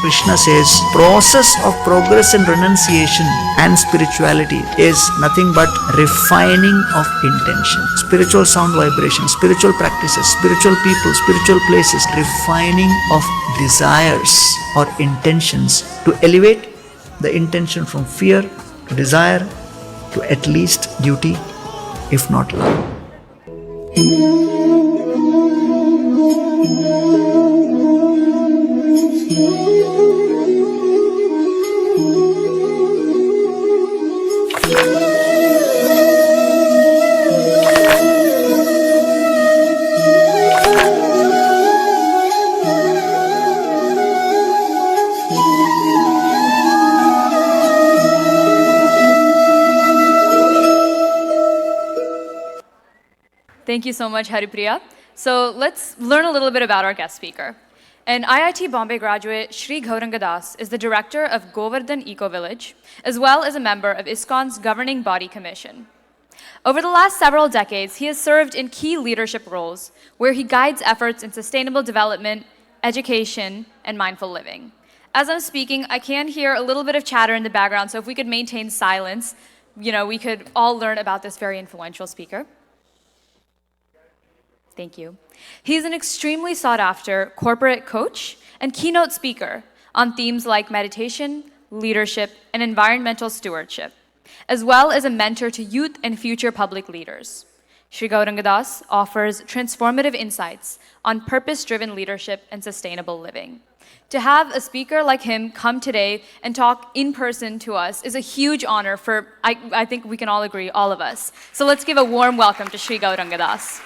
Krishna says, process of progress and renunciation and spirituality is nothing but refining of intention. Spiritual sound vibration, spiritual practices, spiritual people, spiritual places, refining of desires or intentions to elevate the intention from fear to desire to at least duty, if not love. Thank you so much, Haripriya. So let's learn a little bit about our guest speaker. An IIT Bombay graduate, Shri Gauranga Das is the director of Govardhan Eco Village, as well as a member of ISKCON's governing body commission. Over the last several decades, he has served in key leadership roles where he guides efforts in sustainable development, education, and mindful living. As I'm speaking, I can hear a little bit of chatter in the background, so if we could maintain silence, we could all learn about this very influential speaker. Thank you. He's an extremely sought-after corporate coach and keynote speaker on themes like meditation, leadership, and environmental stewardship, as well as a mentor to youth and future public leaders. Shri Gauranga Das offers transformative insights on purpose-driven leadership and sustainable living. To have a speaker like him come today and talk in person to us is a huge honor for, I think we can all agree, all of us. So let's give a warm welcome to Shri Gauranga Das.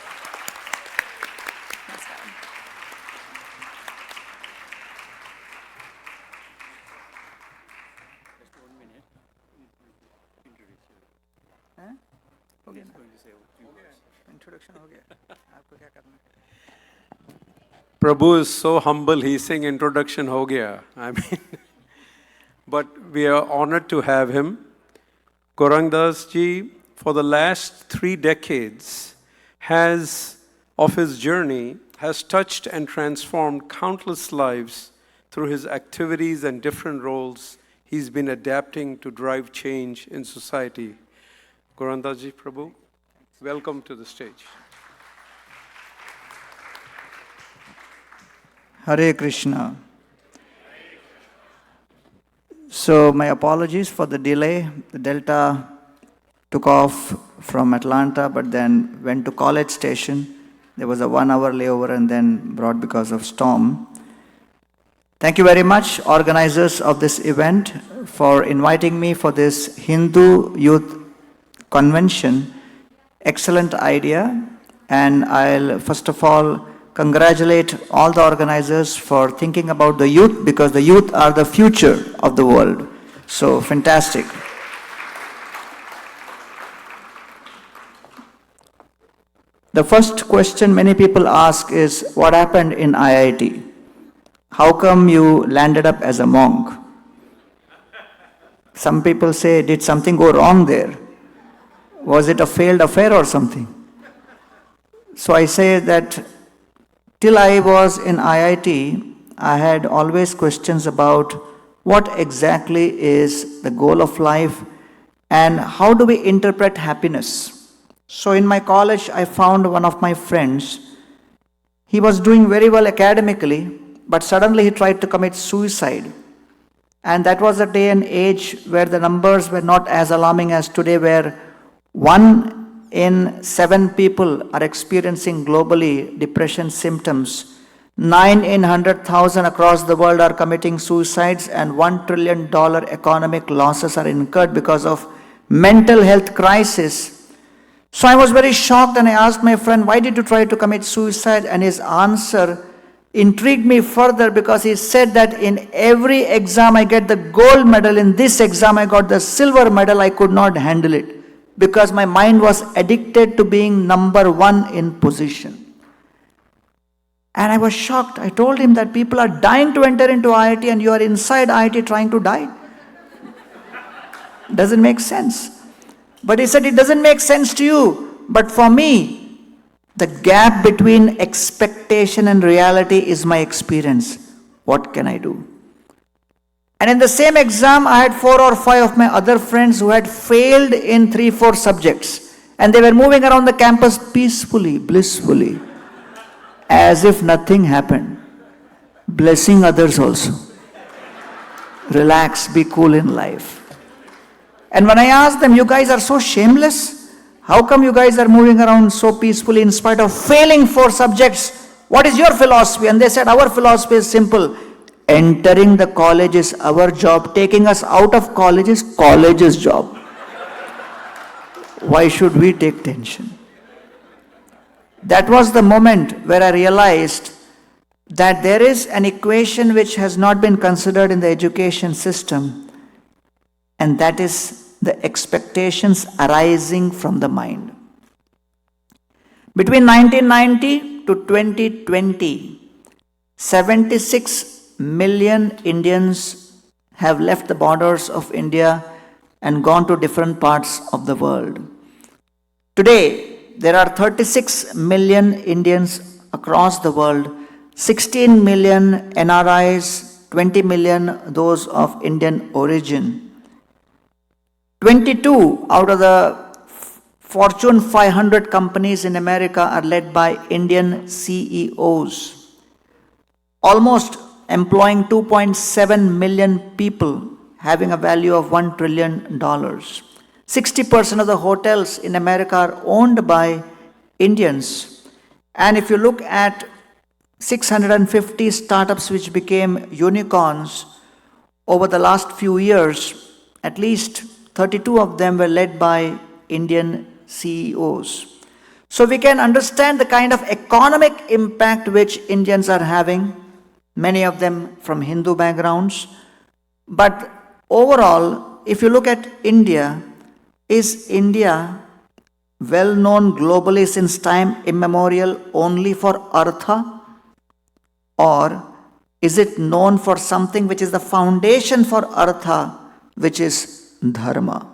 Prabhu is so humble, he's saying introduction ho gaya. But we are honored to have him. Gauranga Das ji, for the last 3 decades, of his journey, has touched and transformed countless lives through his activities and different roles he's been adapting to drive change in society. Gauranga Das ji, Prabhu, welcome to the stage. Hare Krishna. So my apologies for the delay. The Delta took off from Atlanta, but then went to College Station. There was a 1-hour layover and then brought because of storm. Thank you very much, organizers of this event, for inviting me for this Hindu Youth Convention. Excellent idea. And I'll first of all congratulate all the organizers for thinking about the youth, because the youth are the future of the world. So fantastic. The first question many people ask is, what happened in IIT? How come you landed up as a monk? Some people say, did something go wrong there? Was it a failed affair or something? So I say that till I was in IIT, I had always questions about what exactly is the goal of life and how do we interpret happiness. So in my college, I found one of my friends. He was doing very well academically, but suddenly he tried to commit suicide. And that was a day and age where the numbers were not as alarming as today, where 1 in 7 people are experiencing globally depression symptoms. 9 in 100,000 across the world are committing suicides, and $1 trillion economic losses are incurred because of mental health crisis. So I was very shocked and I asked my friend, why did you try to commit suicide? And his answer intrigued me further, because he said that in every exam I get the gold medal, in this exam I got the silver medal. I could not handle it, because my mind was addicted to being number 1 in position. And I was shocked. I told him that people are dying to enter into IIT and you are inside IIT trying to die. Doesn't make sense. But he said, it doesn't make sense to you, but for me, the gap between expectation and reality is my experience. What can I do? And in the same exam, I had 4 or 5 of my other friends who had failed in 3, 4 subjects. And they were moving around the campus peacefully, blissfully, as if nothing happened. Blessing others also. Relax, be cool in life. And when I asked them, you guys are so shameless? How come you guys are moving around so peacefully in spite of failing 4 subjects? What is your philosophy? And they said, our philosophy is simple. Entering the college is our job. Taking us out of college is college's job. Why should we take tension? That was the moment where I realized that there is an equation which has not been considered in the education system, and that is the expectations arising from the mind. Between 1990 to 2020, 76 million Indians have left the borders of India and gone to different parts of the world. Today, there are 36 million Indians across the world, 16 million NRIs, 20 million those of Indian origin. 22 out of the Fortune 500 companies in America are led by Indian CEOs, almost employing 2.7 million people, having a value of $1 trillion. 60% of the hotels in America are owned by Indians. And if you look at 650 startups which became unicorns over the last few years, at least 32 of them were led by Indian CEOs. So we can understand the kind of economic impact which Indians are having, many of them from Hindu backgrounds. But overall, if you look at India, is India well known globally since time immemorial only for artha? Or is it known for something which is the foundation for artha, which is dharma?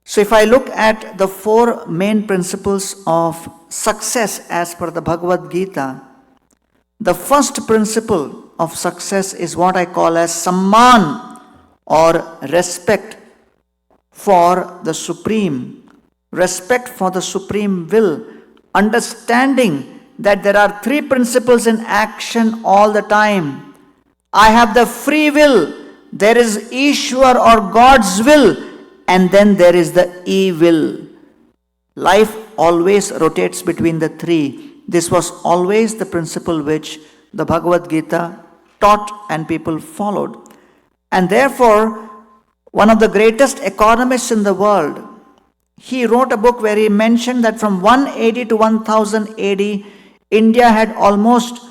So if I look at the 4 main principles of success as per the Bhagavad Gita, the first principle of success is what I call as samman, or respect for the supreme, respect for the supreme will, understanding that there are 3 principles in action all the time. I have the free will, there is Ishwar or God's will, and then there is the evil. Life always rotates between the 3. This was always the principle which the Bhagavad Gita taught and people followed. And therefore, one of the greatest economists in the world, he wrote a book where he mentioned that from 180 to 1000 AD, India had almost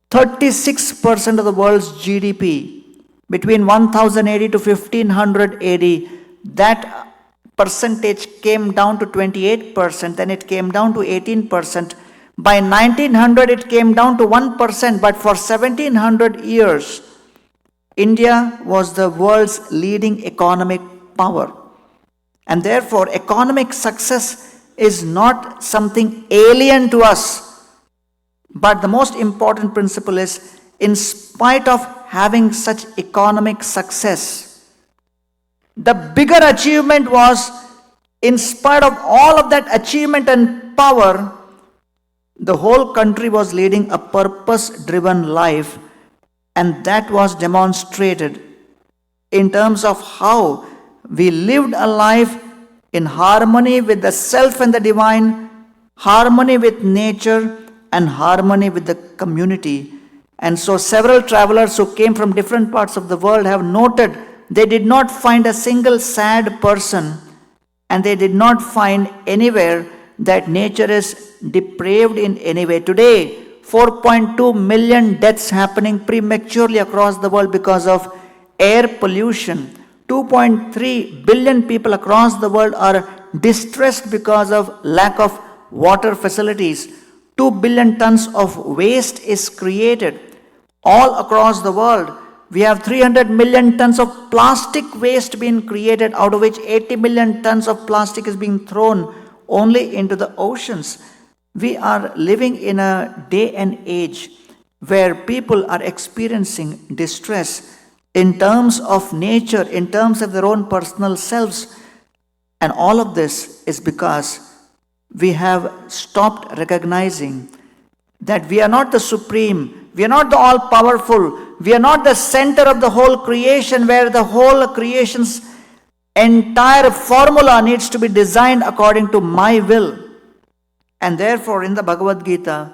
36% of the world's GDP. Between 1080 to 1500 AD, that percentage came down to 28%, then it came down to 18%. By 1900, it came down to 1%, but for 1700 years, India was the world's leading economic power. And therefore, economic success is not something alien to us. But the most important principle is, in spite of having such economic success, the bigger achievement was, in spite of all of that achievement and power, the whole country was leading a purpose-driven life, and that was demonstrated in terms of how we lived a life in harmony with the self and the divine, harmony with nature, and harmony with the community. And so several travelers who came from different parts of the world have noted they did not find a single sad person, and they did not find anywhere that nature is depraved in any way. Today, 4.2 million deaths happening prematurely across the world because of air pollution. 2.3 billion people across the world are distressed because of lack of water facilities. 2 billion tons of waste is created all across the world. We have 300 million tons of plastic waste being created, out of which 80 million tons of plastic is being thrown only into the oceans. We are living in a day and age where people are experiencing distress, in terms of nature, in terms of their own personal selves. And all of this is because we have stopped recognizing that we are not the supreme, we are not the all powerful, we are not the center of the whole creation, where the whole creation's entire formula needs to be designed according to my will. And therefore, in the Bhagavad Gita,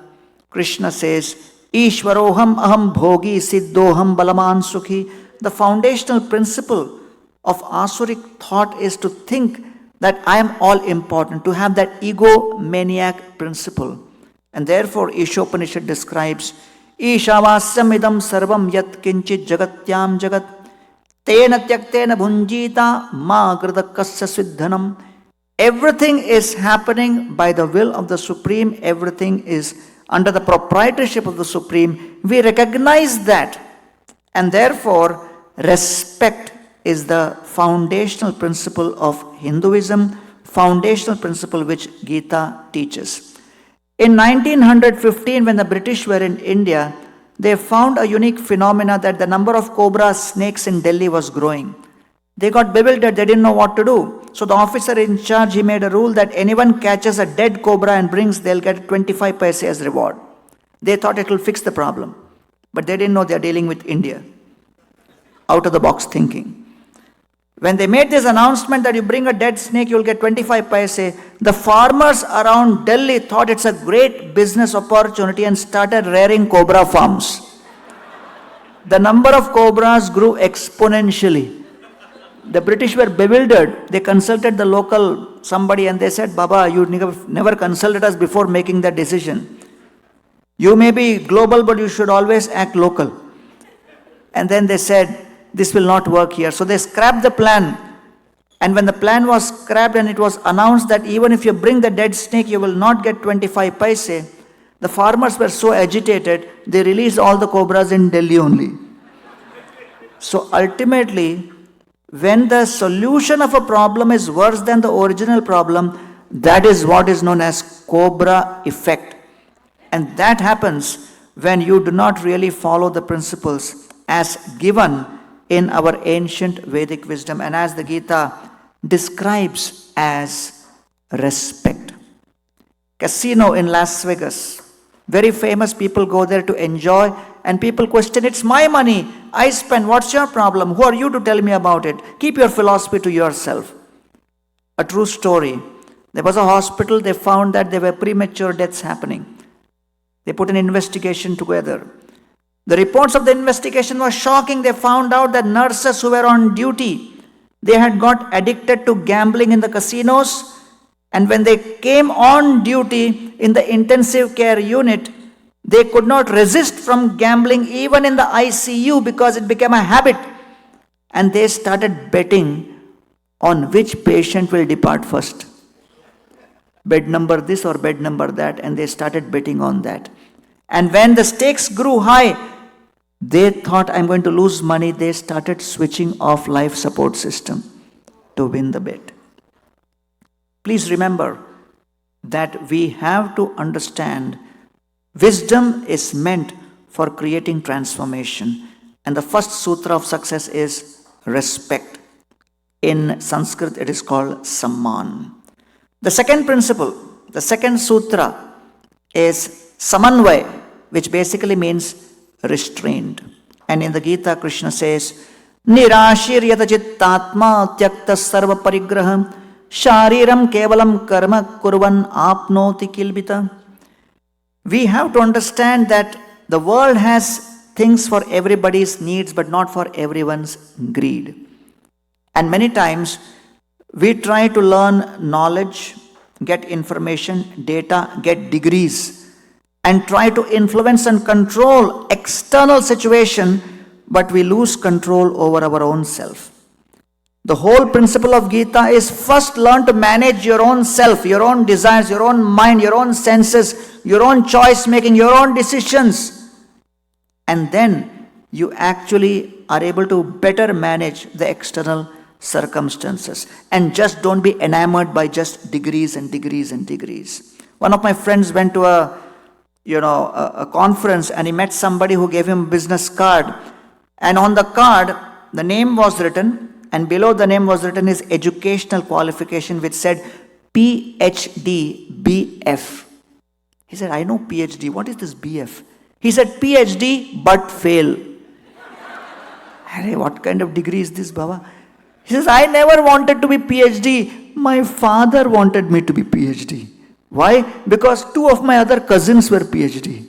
Krishna says, Ishwaroham aham bhogi siddhoham balaman sukhi. The foundational principle of Asuric thought is to think that I am all important, to have that egomaniac principle. And therefore, Ishopanishad describes, Ishavasyam idam sarvam yat kinchit jagatyam jagat tena tyaktena bhunjita ma gradakasya siddhanam. Everything is happening by the will of the Supreme. Everything is under the proprietorship of the Supreme. We recognize that. And therefore, respect is the foundational principle of Hinduism, foundational principle which Gita teaches. In 1915, when the British were in India, they found a unique phenomena that the number of cobra snakes in Delhi was growing. They got bewildered, they didn't know what to do. So the officer in charge, he made a rule that anyone catches a dead cobra and brings, they'll get 25 paise as reward. They thought it will fix the problem. But they didn't know they're dealing with India. Out of the box thinking. When they made this announcement that you bring a dead snake, you'll get 25 paise, the farmers around Delhi thought it's a great business opportunity and started rearing cobra farms. The number of cobras grew exponentially. The British were bewildered. They consulted the local somebody and they said, Baba, you never consulted us before making that decision. You may be global, but you should always act local. And then they said, this will not work here. So they scrapped the plan. And when the plan was scrapped and it was announced that even if you bring the dead snake, you will not get 25 paise, the farmers were so agitated, they released all the cobras in Delhi only. So ultimately, when the solution of a problem is worse than the original problem, that is what is known as cobra effect. And that happens when you do not really follow the principles as given in our ancient Vedic wisdom and as the Gita describes as respect. Casino in Las Vegas. Very famous people go there to enjoy and people question, it's my money, I spend, what's your problem? Who are you to tell me about it? Keep your philosophy to yourself. A true story. There was a hospital, they found that there were premature deaths happening. They put an investigation together. The reports of the investigation were shocking. They found out that nurses who were on duty, they had got addicted to gambling in the casinos. And when they came on duty in the intensive care unit, they could not resist from gambling even in the ICU because it became a habit. And they started betting on which patient will depart first. Bed number this or bed number that, and they started betting on that. And when the stakes grew high, they thought, I'm going to lose money. They started switching off life support system to win the bet. Please remember that we have to understand wisdom is meant for creating transformation. And the first sutra of success is respect. In Sanskrit, it is called Samman. The second principle, the second sutra is Samanvay, which basically means restrained. And in the Gita, Krishna says, Nirashiryata chittatma tyakta sarva parigraham shariram kevalam karma kurvan apnoti kilbita. We have to understand that the world has things for everybody's needs, but not for everyone's greed. And many times, we try to learn knowledge, get information, data, get degrees, and try to influence and control external situation, but we lose control over our own self. The whole principle of Gita is first learn to manage your own self, your own desires, your own mind, your own senses, your own choice making, your own decisions. And then you actually are able to better manage the external circumstances. And just don't be enamored by just degrees and degrees and degrees. One of my friends went to a conference and he met somebody who gave him a business card. And on the card, the name was written, and below the name was written his educational qualification, which said PhD BF. He said, I know PhD, what is this BF? He said, PhD but fail. Hey, what kind of degree is this, Baba? He says, I never wanted to be PhD. My father wanted me to be PhD. Why? Because two of my other cousins were PhD.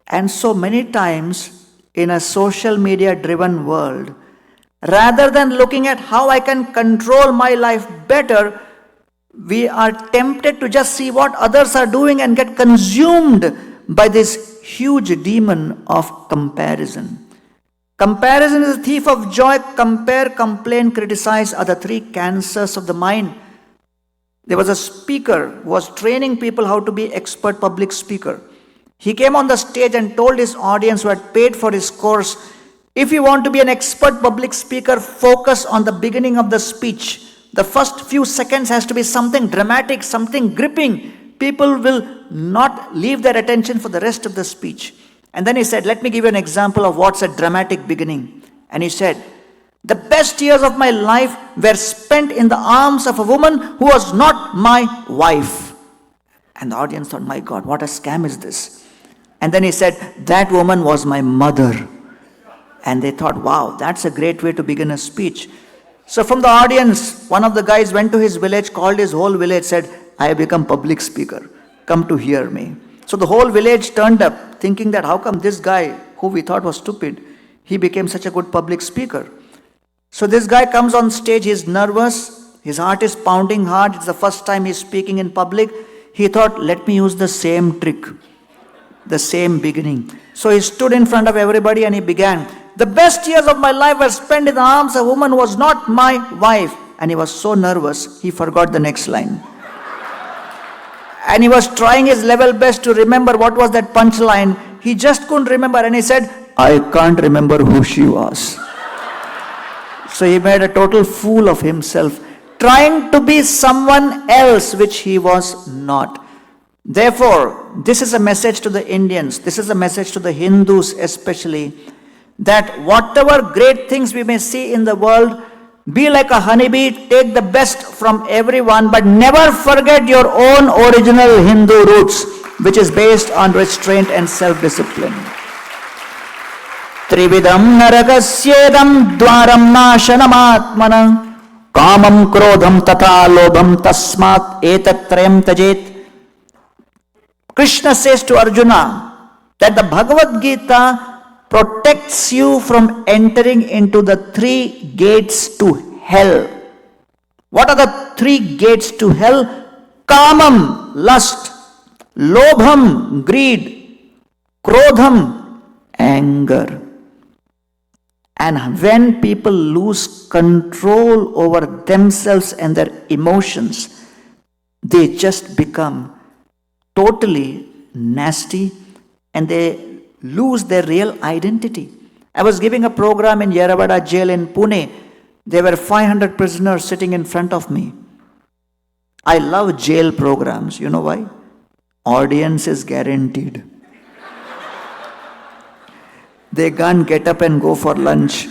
And so many times in a social media driven world, rather than looking at how I can control my life better, we are tempted to just see what others are doing and get consumed by this huge demon of comparison. Comparison is a thief of joy. Compare, complain, criticize are the three cancers of the mind. There was a speaker who was training people how to be expert public speaker. He came on the stage and told his audience who had paid for his course, if you want to be an expert public speaker, focus on the beginning of the speech. The first few seconds has to be something dramatic, something gripping. People will not leave their attention for the rest of the speech. And then he said, let me give you an example of what's a dramatic beginning. And he said, the best years of my life were spent in the arms of a woman who was not my wife. And the audience thought, my God, what a scam is this? And then he said, that woman was my mother. And they thought, wow, that's a great way to begin a speech. So from the audience, one of the guys went to his village, called his whole village, said, I have become public speaker. Come to hear me. So the whole village turned up, thinking that how come this guy, who we thought was stupid, he became such a good public speaker. So this guy comes on stage, he's nervous, his heart is pounding hard, it's the first time he's speaking in public. He thought, let me use the same trick, the same beginning. So he stood in front of everybody and he began, the best years of my life were spent in the arms of a woman who was not my wife. And he was so nervous, he forgot the next line. And he was trying his level best to remember what was that punchline. He just couldn't remember, and he said, I can't remember who she was. So he made a total fool of himself, trying to be someone else which he was not. Therefore, this is a message to the Indians, this is a message to the Hindus especially, that whatever great things we may see in the world, be like a honeybee, take the best from everyone, but never forget your own original Hindu roots, which is based on restraint and self-discipline. Trividam naragasyedam dwaram nashanam kamam krodham tata lobham tasmat etatrayam tajet. Krishna says to Arjuna that the Bhagavad Gita protects you from entering into the three gates to hell. What are the three gates to hell? Kamam, lust; lobham, greed; krodham, anger. And when people lose control over themselves and their emotions, they just become totally nasty and they lose their real identity. I was giving a program in Yeravada jail in Pune. There were 500 prisoners sitting in front of me. I love jail programs. You know why? Audience is guaranteed. They can't get up and go for lunch.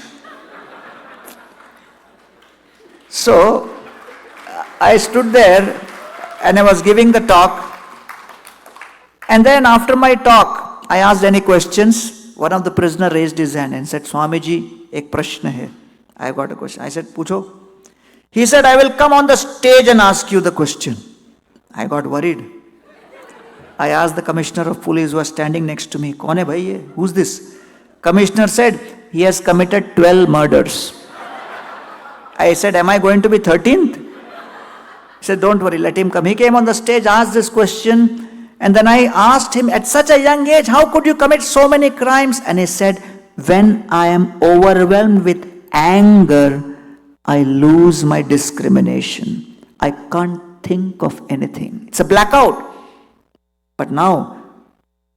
So, I stood there and I was giving the talk. And then after my talk, I asked any questions. One of the prisoner raised his hand and said, Swamiji, ek prashna hai. I got a question. I said, Pucho. He said, I will come on the stage and ask you the question. I got worried. I asked the commissioner of police who was standing next to me, Kaun hai bhai ye? Who's this? Commissioner said, he has committed 12 murders. I said, am I going to be 13th? He said, don't worry, let him come. He came on the stage, asked this question. And then I asked him, at such a young age, how could you commit so many crimes? And he said, when I am overwhelmed with anger, I lose my discrimination. I can't think of anything. It's a blackout. But now,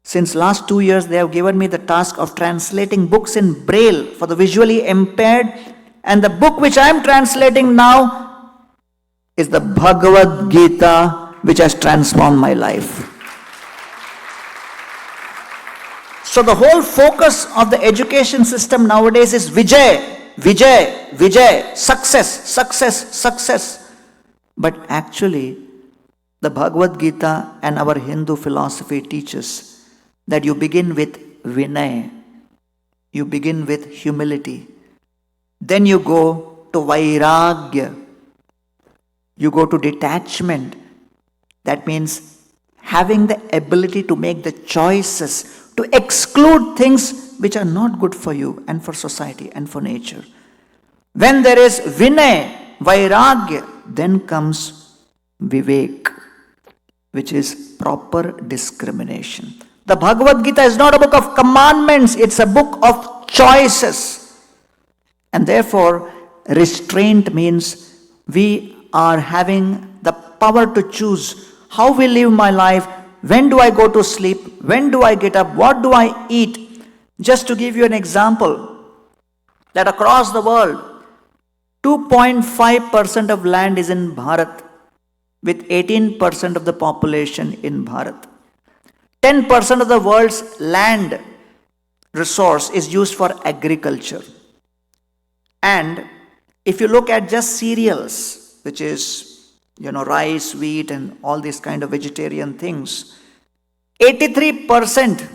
since last 2 years, they have given me the task of translating books in Braille for the visually impaired. And the book which I am translating now is the Bhagavad Gita, which has transformed my life. So the whole focus of the education system nowadays is Vijay. Vijay, Vijay, success, success, success. But actually, the Bhagavad Gita and our Hindu philosophy teaches that you begin with Vinay, you begin with humility. Then you go to Vairagya, you go to detachment. That means having the ability to make the choices, to exclude things which are not good for you and for society and for nature. When there is Vinay, Vairagya, then comes Vivek, which is proper discrimination. The Bhagavad Gita is not a book of commandments, it's a book of choices. And therefore, restraint means we are having the power to choose how we live my life, when do I go to sleep, when do I get up, what do I eat. Just to give you an example, that across the world, 2.5% of land is in Bharat, with 18% of the population in Bharat. 10% of the world's land resource is used for agriculture. And if you look at just cereals, which is rice, wheat, and all these kind of vegetarian things, 83%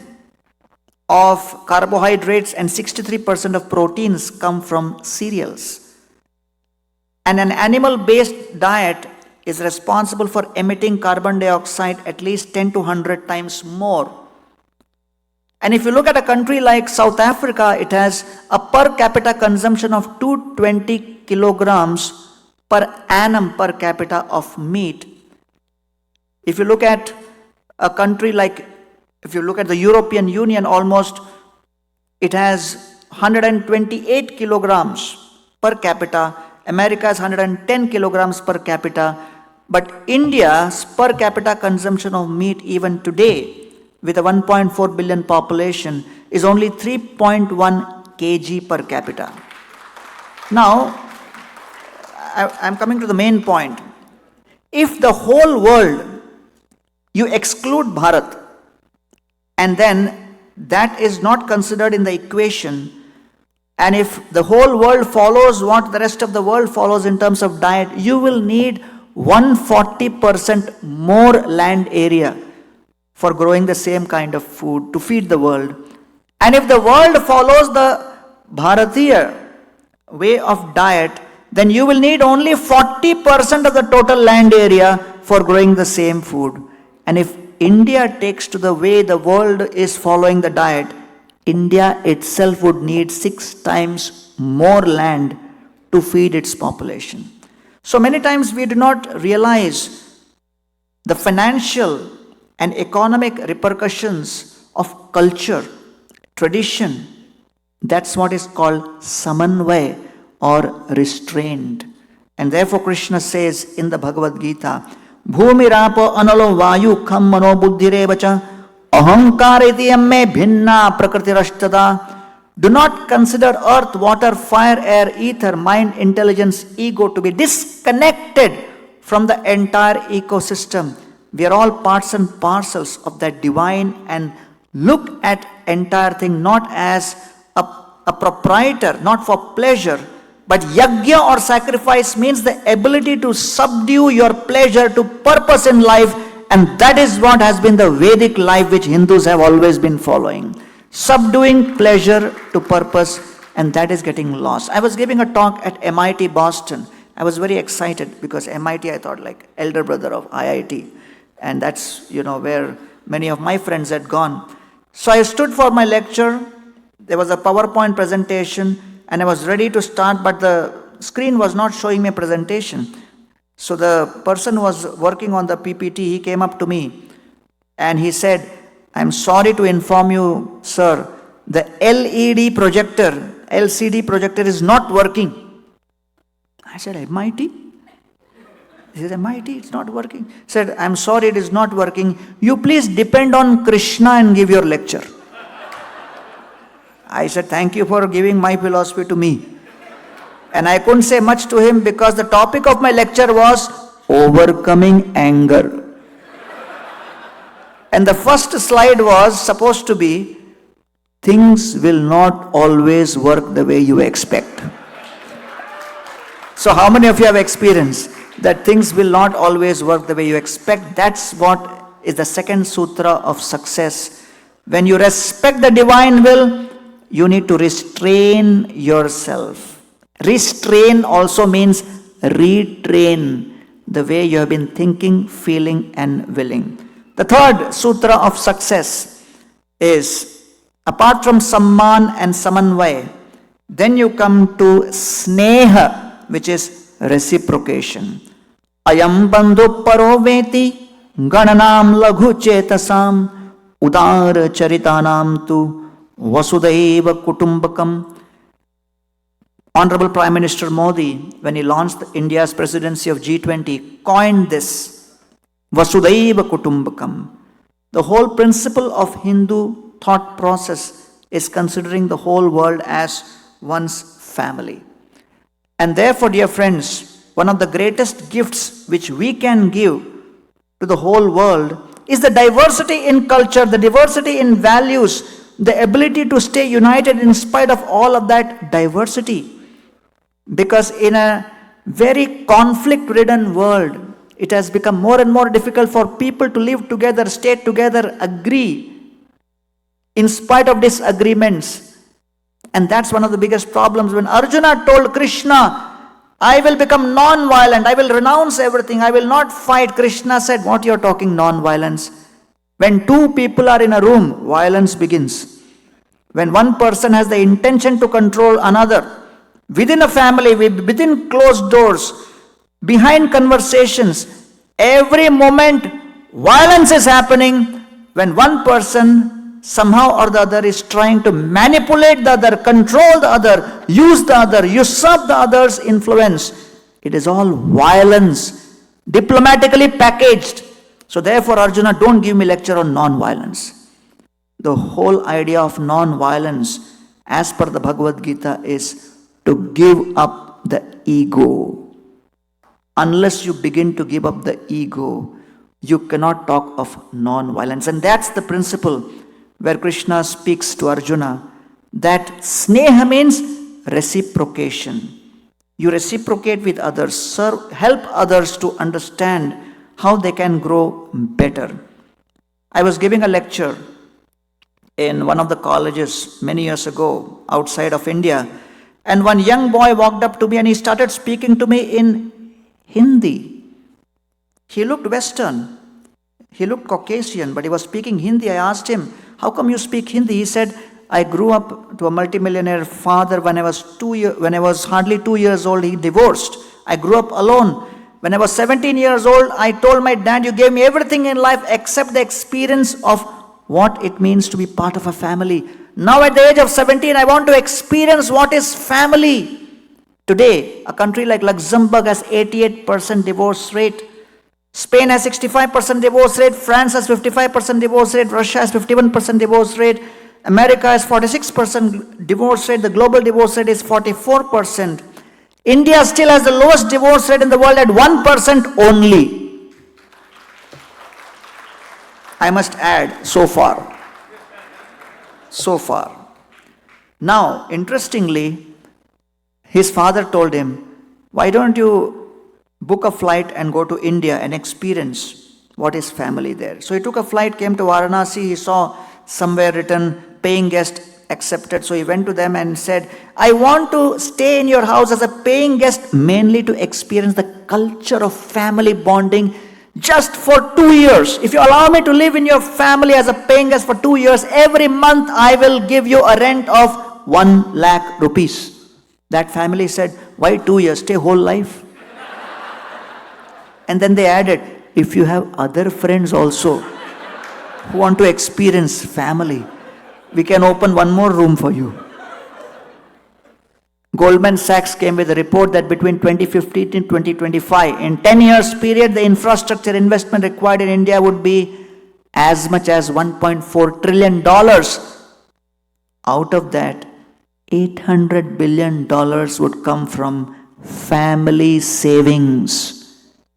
of carbohydrates and 63% of proteins come from cereals. And an animal-based diet is responsible for emitting carbon dioxide at least 10 to 100 times more. And if you look at a country like South Africa, it has a per capita consumption of 220 kilograms per annum per capita of meat. If you look at a country like, if you look at the European Union, almost it has 128 kilograms per capita. America has 110 kilograms per capita. But India's per capita consumption of meat even today, with a 1.4 billion population, is only 3.1 kg per capita. Now, I'm coming to the main point. If the whole world, you exclude Bharat, and then that is not considered in the equation, and if the whole world follows what the rest of the world follows in terms of diet, you will need 140% more land area for growing the same kind of food to feed the world. And if the world follows the Bharatiya way of diet, then you will need only 40% of the total land area for growing the same food. And if India takes to the way the world is following the diet, India itself would need 6 times more land to feed its population. So many times we do not realize the financial and economic repercussions of culture, tradition. That's what is called samanvay or restraint. And therefore Krishna says in the Bhagavad Gita, Bhumirapo analo vayu kham mano buddhirevacha ahankar me bhinna prakritirashtada. Do not consider earth, water, fire, air, ether, mind, intelligence, ego to be disconnected from the entire ecosystem. We are all parts and parcels of that divine, and look at entire thing not as a proprietor, not for pleasure, but yajna or sacrifice means the ability to subdue your pleasure to purpose in life, and that is what has been the Vedic life which Hindus have always been following. Subduing pleasure to purpose, and that is getting lost. I was giving a talk at MIT Boston. I was very excited because MIT, I thought, like elder brother of IIT, and that's where many of my friends had gone. So I stood for my lecture. There was a PowerPoint presentation, and I was ready to start, but the screen was not showing me a presentation. So the person who was working on the PPT, he came up to me and he said, I'm sorry to inform you, sir, the LED projector, LCD projector is not working. I said, MIT? He said, MIT, it's not working. He said, I'm sorry, it is not working. You please depend on Krishna and give your lecture. I said, thank you for giving my philosophy to me. And I couldn't say much to him because the topic of my lecture was overcoming anger. And the first slide was supposed to be, things will not always work the way you expect. So how many of you have experienced that things will not always work the way you expect? That's what is the second sutra of success. When you respect the divine will, you need to restrain yourself. Restrain also means retrain the way you have been thinking, feeling and willing. The third sutra of success is, apart from Samman and Samanvay, then you come to Sneha, which is reciprocation. Ayam bandhu paro veti gananam laghu chetasam udara charitanam tu vasudaiva kutumbakam. Honorable Prime Minister Modi, when he launched India's presidency of G20, coined this Vasudaiva Kutumbakam. The whole principle of Hindu thought process is considering the whole world as one's family. And therefore, dear friends, one of the greatest gifts which we can give to the whole world is the diversity in culture, the diversity in values, the ability to stay united in spite of all of that diversity. Because in a very conflict-ridden world, it has become more and more difficult for people to live together, stay together, agree, in spite of disagreements. And that's one of the biggest problems. When Arjuna told Krishna, I will become non-violent, I will renounce everything, I will not fight, Krishna said, what you're talking non-violence? When two people are in a room, violence begins. When one person has the intention to control another, within a family, within closed doors, behind conversations, every moment violence is happening when one person somehow or the other is trying to manipulate the other, control the other, use the other, usurp the other's influence. It is all violence, diplomatically packaged. So therefore, Arjuna, don't give me lecture on non-violence. The whole idea of non-violence, as per the Bhagavad Gita, is to give up the ego. Unless you begin to give up the ego, you cannot talk of non-violence. And that's the principle where Krishna speaks to Arjuna, that sneha means reciprocation. You reciprocate with others, serve, help others to understand how they can grow better. I was giving a lecture in one of the colleges many years ago outside of India, and one young boy walked up to me and he started speaking to me in Hindi. He looked Western, he looked Caucasian, but he was speaking Hindi. I asked him, how come you speak Hindi? He said, I grew up to a multimillionaire father. When I was hardly 2 years old, he divorced. I grew up alone. When I was 17 years old, I told my dad, you gave me everything in life except the experience of what it means to be part of a family. Now at the age of 17, I want to experience what is family. Today, a country like Luxembourg has 88% divorce rate. Spain has 65% divorce rate. France has 55% divorce rate. Russia has 51% divorce rate. America has 46% divorce rate. The global divorce rate is 44%. India still has the lowest divorce rate in the world at 1% only. I must add, so far. So far. Now, interestingly, his father told him, why don't you book a flight and go to India and experience what is family there? So he took a flight, came to Varanasi, he saw somewhere written, paying guest accepted. So he went to them and said, I want to stay in your house as a paying guest, mainly to experience the culture of family bonding just for 2 years. If you allow me to live in your family as a paying guest for 2 years, every month I will give you a rent of 1 lakh rupees. That family said, why 2 years? Stay whole life. And then they added, if you have other friends also who want to experience family, we can open one more room for you. Goldman Sachs came with a report that between 2015 and 2025, in 10 years period, the infrastructure investment required in India would be as much as $1.4 trillion. Out of that, $800 billion would come from family savings.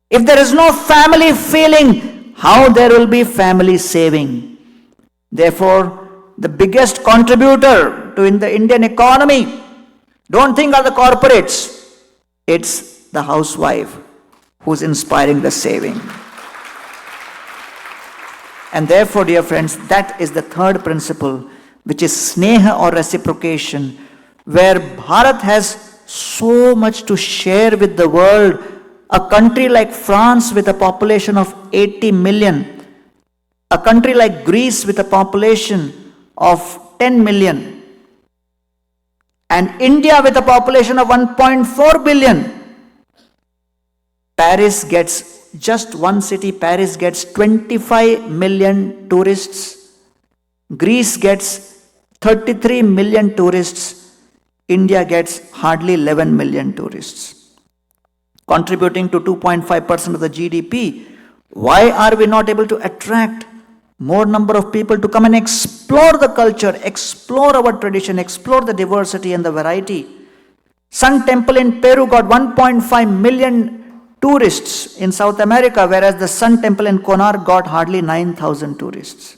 If there is no family feeling, how there will be family saving? Therefore, the biggest contributor to in the Indian economy, don't think are the corporates. It's the housewife who's inspiring the saving. And therefore, dear friends, that is the third principle, which is sneha or reciprocation, where Bharat has so much to share with the world. A country like France with a population of 80 million, a country like Greece with a population of 10 million, and India with a population of 1.4 billion. Paris gets, just one city, Paris gets 25 million tourists. Greece gets 33 million tourists. India gets hardly 11 million tourists, contributing to 2.5% of the GDP. Why are we not able to attract more number of people to come and explore the culture, explore our tradition, explore the diversity and the variety? Sun Temple in Peru got 1.5 million tourists in South America, whereas the Sun Temple in Konark got hardly 9,000 tourists.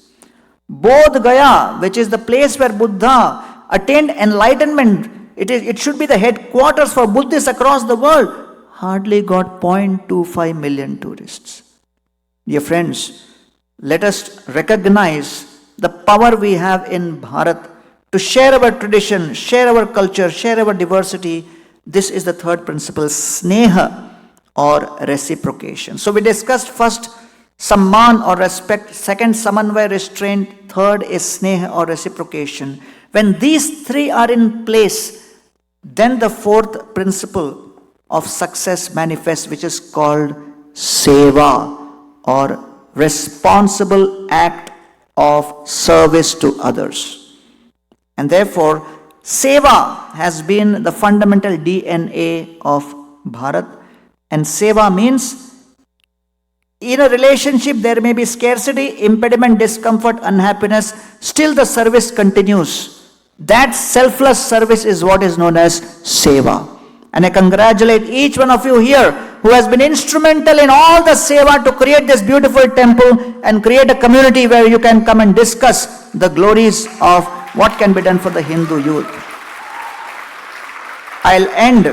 Bodh Gaya, which is the place where Buddha attained enlightenment, it should be the headquarters for Buddhists across the world, hardly got 0.25 million tourists. Dear friends, let us recognize the power we have in Bharat to share our tradition, share our culture, share our diversity. This is the third principle, sneha or reciprocation. So we discussed first samman or respect, second samanvaya, restraint, third is sneha or reciprocation. When these three are in place, then the fourth principle of success manifests, which is called seva or responsible act of service to others. And therefore, seva has been the fundamental DNA of Bharat. And seva means, in a relationship there may be scarcity, impediment, discomfort, unhappiness, still the service continues. That selfless service is what is known as seva. And I congratulate each one of you here who has been instrumental in all the seva to create this beautiful temple and create a community where you can come and discuss the glories of what can be done for the Hindu youth. I'll end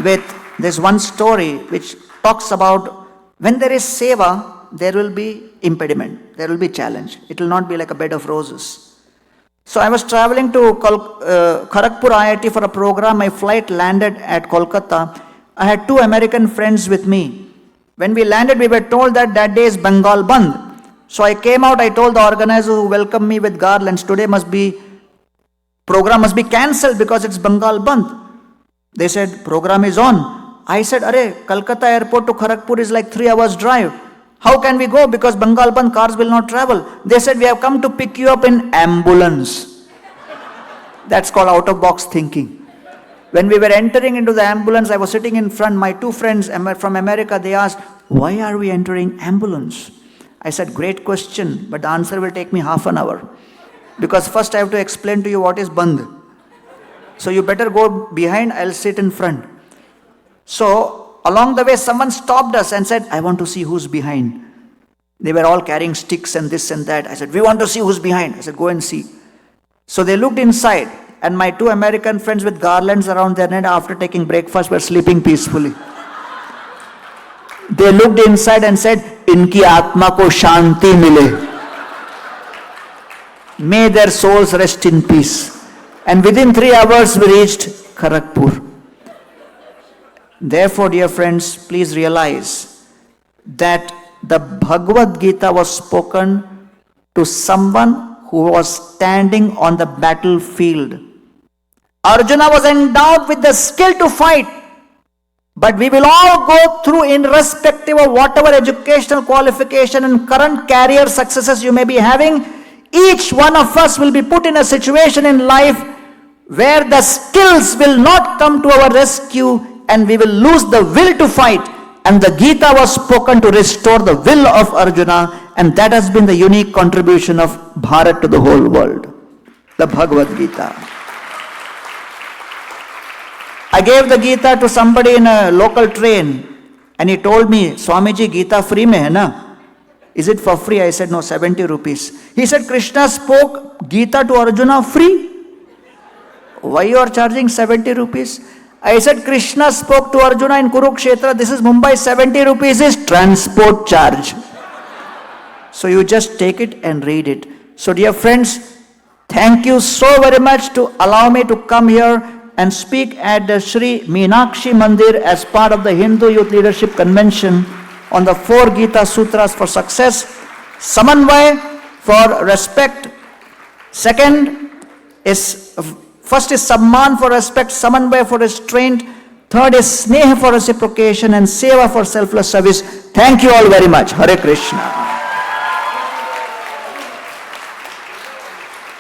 with this one story which talks about when there is seva, there will be impediment, there will be challenge. It will not be like a bed of roses. So I was traveling to Kharagpur IIT for a program. My flight landed at Kolkata. I had two American friends with me. When we landed, we were told that that day is Bengal Bandh. So I came out, I told the organizer who welcomed me with garlands, today program must be cancelled because it's Bengal Bandh. They said, program is on. I said, Arey, Kolkata airport to Kharagpur is like 3 hours drive. How can we go? Because Bengal Bandh, cars will not travel. They said, we have come to pick you up in ambulance. That's called out-of-box thinking. When we were entering into the ambulance, I was sitting in front. My two friends from America, they asked, why are we entering ambulance? I said, great question, but the answer will take me half an hour. Because first I have to explain to you what is bandh. So you better go behind, I'll sit in front. So along the way, someone stopped us and said, I want to see who's behind. They were all carrying sticks and this and that. I said, we want to see who's behind. I said, go and see. So they looked inside, and my two American friends with garlands around their neck after taking breakfast were sleeping peacefully. They looked inside and said, Inki Atma ko Shanti mile. May their souls rest in peace. And within 3 hours we reached Kharagpur. Therefore, dear friends, please realize that the Bhagavad Gita was spoken to someone who was standing on the battlefield. Arjuna was endowed with the skill to fight. But we will all go through, irrespective of whatever educational qualification and current career successes you may be having, each one of us will be put in a situation in life where the skills will not come to our rescue and we will lose the will to fight. And the Gita was spoken to restore the will of Arjuna, and that has been the unique contribution of Bharat to the whole world, the Bhagavad Gita. I gave the Gita to somebody in a local train, and he told me, Swamiji, Gita free mein hai na? Is it for free? I said, no, 70 rupees. He said, Krishna spoke Gita to Arjuna free. Why you are charging 70 rupees? I said, Krishna spoke to Arjuna in Kurukshetra, this is Mumbai, 70 rupees is transport charge. So you just take it and read it. So dear friends, thank you so very much to allow me to come here and speak at the Sri Meenakshi Mandir as part of the Hindu Youth Leadership Convention on the 4 Gita Sutras for success. Samanvay for respect. Second is, first is Samman for respect, Samanvay for restraint. Third is Sneha for reciprocation and Seva for selfless service. Thank you all very much. Hare Krishna.